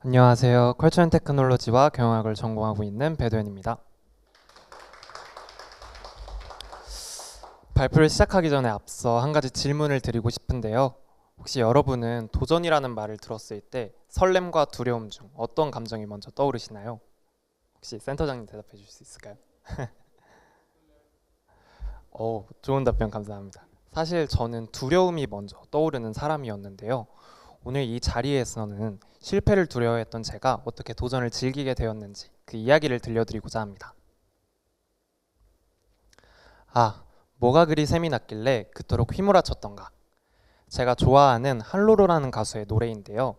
안녕하세요. 컬처 앤 테크놀로지와 경영학을 전공하고 있는 배도현입니다. 발표를 시작하기 전에 앞서 한 가지 질문을 드리고 싶은데요. 혹시 여러분은 도전이라는 말을 들었을 때 설렘과 두려움 중 어떤 감정이 먼저 떠오르시나요? 혹시 센터장님 대답해 주실 수 있을까요? 좋은 답변 감사합니다. 사실 저는 두려움이 먼저 떠오르는 사람이었는데요. 오늘 이 자리에서는 실패를 두려워했던 제가 어떻게 도전을 즐기게 되었는지 그 이야기를 들려드리고자 합니다. 뭐가 그리 샘이 났길래 그토록 휘몰아쳤던가. 제가 좋아하는 할로로라는 가수의 노래인데요.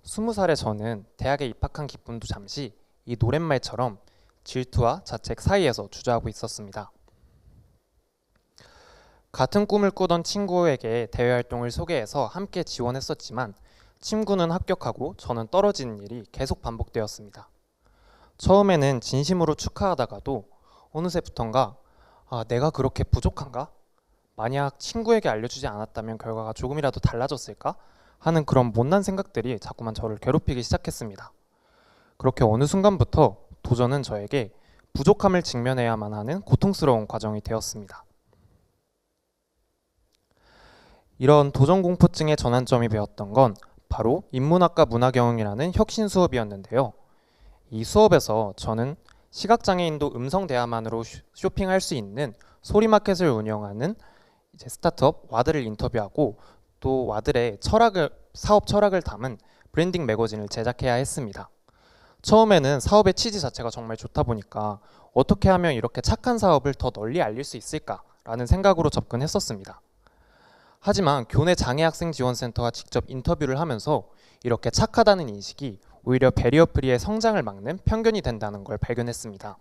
20살의 저는 대학에 입학한 기쁨도 잠시 이 노랫말처럼 질투와 자책 사이에서 주저하고 있었습니다. 같은 꿈을 꾸던 친구에게 대외 활동을 소개해서 함께 지원했었지만 친구는 합격하고 저는 떨어지는 일이 계속 반복되었습니다. 처음에는 진심으로 축하하다가도 어느새부턴가 내가 그렇게 부족한가? 만약 친구에게 알려주지 않았다면 결과가 조금이라도 달라졌을까? 하는 그런 못난 생각들이 자꾸만 저를 괴롭히기 시작했습니다. 그렇게 어느 순간부터 도전은 저에게 부족함을 직면해야만 하는 고통스러운 과정이 되었습니다. 이런 도전공포증의 전환점이 되었던 건 바로 인문학과 문화경영이라는 혁신 수업이었는데요. 이 수업에서 저는 시각장애인도 음성대화만으로 쇼핑할 수 있는 소리마켓을 운영하는 이제 스타트업 와드를 인터뷰하고 또 와드의 사업 철학을 담은 브랜딩 매거진을 제작해야 했습니다. 처음에는 사업의 취지 자체가 정말 좋다 보니까 어떻게 하면 이렇게 착한 사업을 더 널리 알릴 수 있을까라는 생각으로 접근했었습니다. 하지만 교내 장애학생지원센터와 직접 인터뷰를 하면서 이렇게 착하다는 인식이 오히려 베리어 프리의 성장을 막는 편견이 된다는 걸 발견했습니다.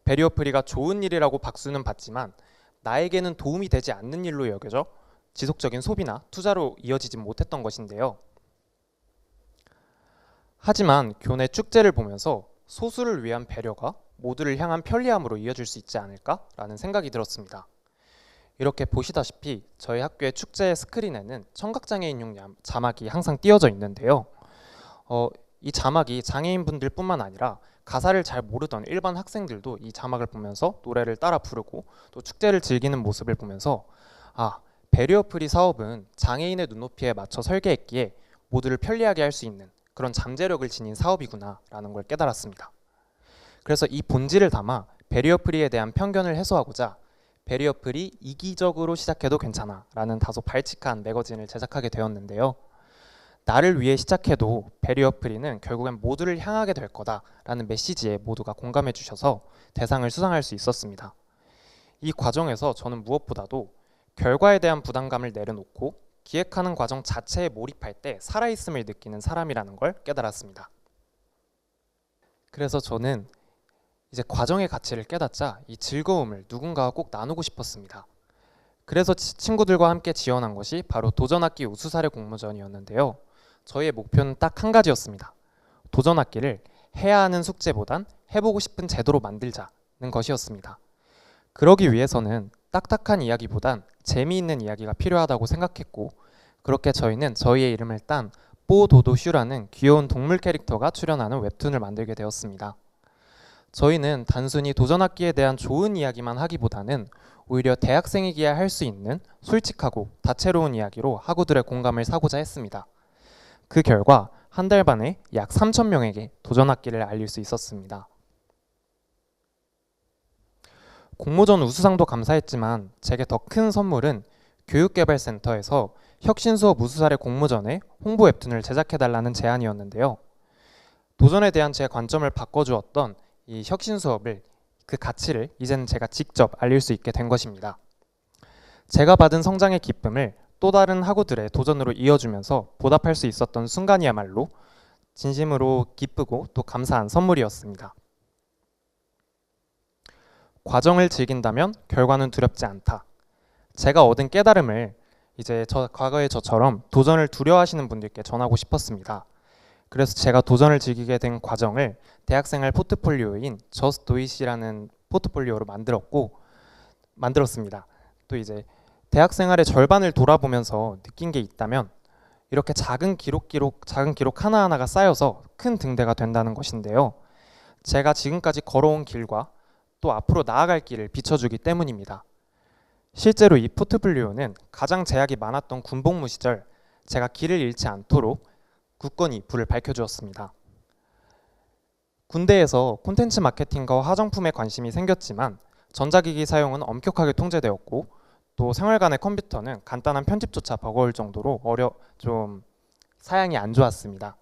베리어 프리가 좋은 일이라고 박수는 받지만 나에게는 도움이 되지 않는 일로 여겨져 지속적인 소비나 투자로 이어지지 못했던 것인데요. 하지만 교내 축제를 보면서 소수를 위한 배려가 모두를 향한 편리함으로 이어질 수 있지 않을까라는 생각이 들었습니다. 이렇게 보시다시피 저희 학교의 축제 스크린에는 청각장애인용 자막이 항상 띄어져 있는데요. 이 자막이 장애인분들 뿐만 아니라 가사를 잘 모르던 일반 학생들도 이 자막을 보면서 노래를 따라 부르고 또 축제를 즐기는 모습을 보면서 베리어 프리 사업은 장애인의 눈높이에 맞춰 설계했기에 모두를 편리하게 할 수 있는 그런 잠재력을 지닌 사업이구나 라는 걸 깨달았습니다. 그래서 이 본질을 담아 베리어 프리에 대한 편견을 해소하고자 베리어 프리 이기적으로 시작해도 괜찮아 라는 다소 발칙한 매거진을 제작하게 되었는데요. 나를 위해 시작해도 베리어 프리는 결국엔 모두를 향하게 될 거다 라는 메시지에 모두가 공감해 주셔서 대상을 수상할 수 있었습니다. 이 과정에서 저는 무엇보다도 결과에 대한 부담감을 내려놓고 기획하는 과정 자체에 몰입할 때 살아있음을 느끼는 사람이라는 걸 깨달았습니다. 그래서 저는 이제 과정의 가치를 깨닫자 이 즐거움을 누군가와 꼭 나누고 싶었습니다. 그래서 친구들과 함께 지원한 것이 바로 도전학기 우수사례 공모전이었는데요. 저희의 목표는 딱 한 가지였습니다. 도전학기를 해야 하는 숙제보단 해보고 싶은 제도로 만들자는 것이었습니다. 그러기 위해서는 딱딱한 이야기보단 재미있는 이야기가 필요하다고 생각했고 그렇게 저희는 저희의 이름을 딴 뽀도도슈라는 귀여운 동물 캐릭터가 출연하는 웹툰을 만들게 되었습니다. 저희는 단순히 도전학기에 대한 좋은 이야기만 하기보다는 오히려 대학생이기에 할 수 있는 솔직하고 다채로운 이야기로 학우들의 공감을 사고자 했습니다. 그 결과 한 달 반에 약 3,000명에게 도전학기를 알릴 수 있었습니다. 공모전 우수상도 감사했지만 제게 더 큰 선물은 교육개발센터에서 혁신수업 우수사례 공모전에 홍보 웹툰을 제작해달라는 제안이었는데요. 도전에 대한 제 관점을 바꿔주었던 이 혁신 수업을 그 가치를 이제는 제가 직접 알릴 수 있게 된 것입니다. 제가 받은 성장의 기쁨을 또 다른 학우들의 도전으로 이어주면서 보답할 수 있었던 순간이야말로 진심으로 기쁘고 또 감사한 선물이었습니다. 과정을 즐긴다면 결과는 두렵지 않다. 제가 얻은 깨달음을 이제 과거의 저처럼 도전을 두려워하시는 분들께 전하고 싶었습니다. 그래서 제가 도전을 즐기게 된 과정을 대학생활 포트폴리오인 Just Do It이라는 포트폴리오로 만들었습니다. 또 이제 대학생활의 절반을 돌아보면서 느낀 게 있다면 이렇게 작은 기록 하나하나가 쌓여서 큰 등대가 된다는 것인데요. 제가 지금까지 걸어온 길과 또 앞으로 나아갈 길을 비춰주기 때문입니다. 실제로 이 포트폴리오는 가장 제약이 많았던 군복무 시절 제가 길을 잃지 않도록 굳건히 불을 밝혀주었습니다. 군대에서 콘텐츠 마케팅과 화장품에 관심이 생겼지만 전자기기 사용은 엄격하게 통제되었고 또 생활관의 컴퓨터는 간단한 편집조차 버거울 정도로 좀 사양이 안 좋았습니다.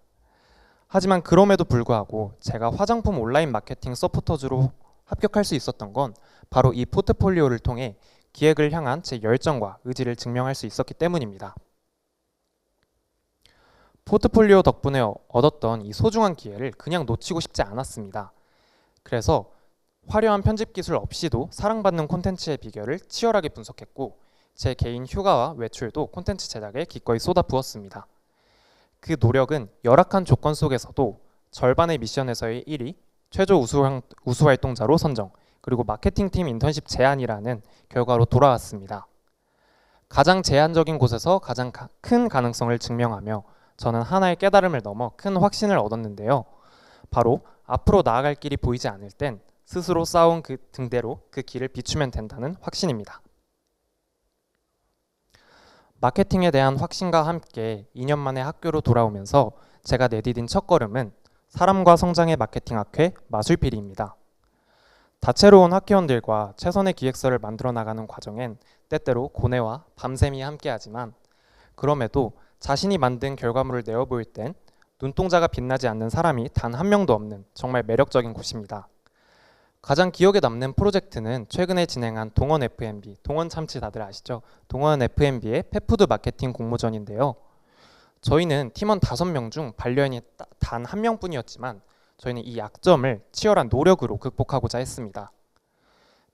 하지만 그럼에도 불구하고 제가 화장품 온라인 마케팅 서포터즈로 합격할 수 있었던 건 바로 이 포트폴리오를 통해 기획을 향한 제 열정과 의지를 증명할 수 있었기 때문입니다. 포트폴리오 덕분에 얻었던 이 소중한 기회를 그냥 놓치고 싶지 않았습니다. 그래서 화려한 편집 기술 없이도 사랑받는 콘텐츠의 비결을 치열하게 분석했고 제 개인 휴가와 외출도 콘텐츠 제작에 기꺼이 쏟아부었습니다. 그 노력은 열악한 조건 속에서도 절반의 미션에서의 1위, 최저 우수 활동자로 선정, 그리고 마케팅팀 인턴십 제안이라는 결과로 돌아왔습니다. 가장 제한적인 곳에서 가장 큰 가능성을 증명하며 저는 하나의 깨달음을 넘어 큰 확신을 얻었는데요. 바로 앞으로 나아갈 길이 보이지 않을 땐 스스로 쌓아온 그 등대로 그 길을 비추면 된다는 확신입니다. 마케팅에 대한 확신과 함께 2년 만에 학교로 돌아오면서 제가 내디딘 첫걸음은 사람과 성장의 마케팅 학회 마술피리입니다. 다채로운 학회원들과 최선의 기획서를 만들어 나가는 과정엔 때때로 고뇌와 밤샘이 함께하지만 그럼에도 자신이 만든 결과물을 내어보일 땐 눈동자가 빛나지 않는 사람이 단 한 명도 없는 정말 매력적인 곳입니다. 가장 기억에 남는 프로젝트는 최근에 진행한 동원 F&B, 동원 참치 다들 아시죠? 동원 F&B의 펫푸드 마케팅 공모전인데요. 저희는 팀원 5명 중 반려인이 단 1명뿐이었지만 저희는 이 약점을 치열한 노력으로 극복하고자 했습니다.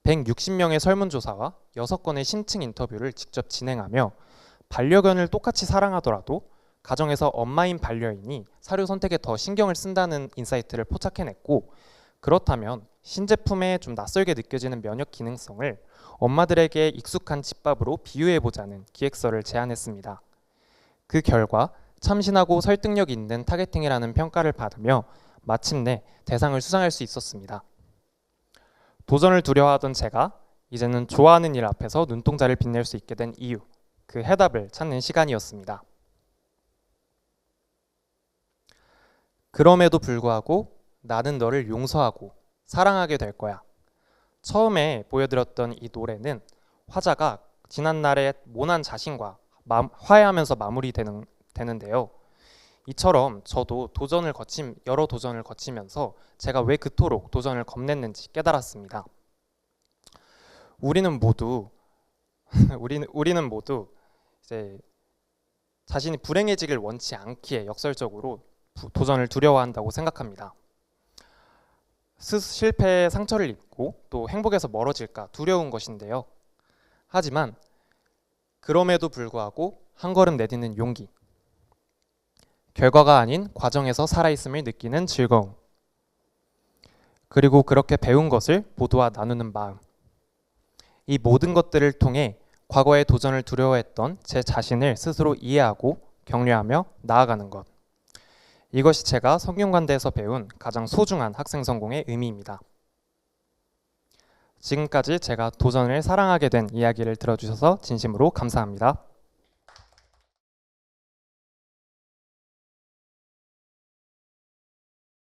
160명의 설문조사와 6건의 신층 인터뷰를 직접 진행하며 반려견을 똑같이 사랑하더라도 가정에서 엄마인 반려인이 사료 선택에 더 신경을 쓴다는 인사이트를 포착해냈고 그렇다면 신제품에 좀 낯설게 느껴지는 면역 기능성을 엄마들에게 익숙한 집밥으로 비유해보자는 기획서를 제안했습니다. 그 결과 참신하고 설득력 있는 타겟팅이라는 평가를 받으며 마침내 대상을 수상할 수 있었습니다. 도전을 두려워하던 제가 이제는 좋아하는 일 앞에서 눈동자를 빛낼 수 있게 된 이유, 그 해답을 찾는 시간이었습니다. 그럼에도 불구하고 나는 너를 용서하고 사랑하게 될 거야. 처음에 보여드렸던 이 노래는 화자가 지난날의 모난 자신과 화해하면서 마무리되는데요. 이처럼 저도 여러 도전을 거치면서 제가 왜 그토록 도전을 겁냈는지 깨달았습니다. 우리는 모두 이제 자신이 불행해지길 원치 않기에 역설적으로 도전을 두려워한다고 생각합니다. 실패에 상처를 입고 또 행복에서 멀어질까 두려운 것인데요. 하지만 그럼에도 불구하고 한 걸음 내딛는 용기, 결과가 아닌 과정에서 살아있음을 느끼는 즐거움, 그리고 그렇게 배운 것을 모두와 나누는 마음, 이 모든 것들을 통해 과거의 도전을 두려워했던 제 자신을 스스로 이해하고 격려하며 나아가는 것, 이것이 제가 성균관대에서 배운 가장 소중한 학생 성공의 의미입니다. 지금까지 제가 도전을 사랑하게 된 이야기를 들어주셔서 진심으로 감사합니다.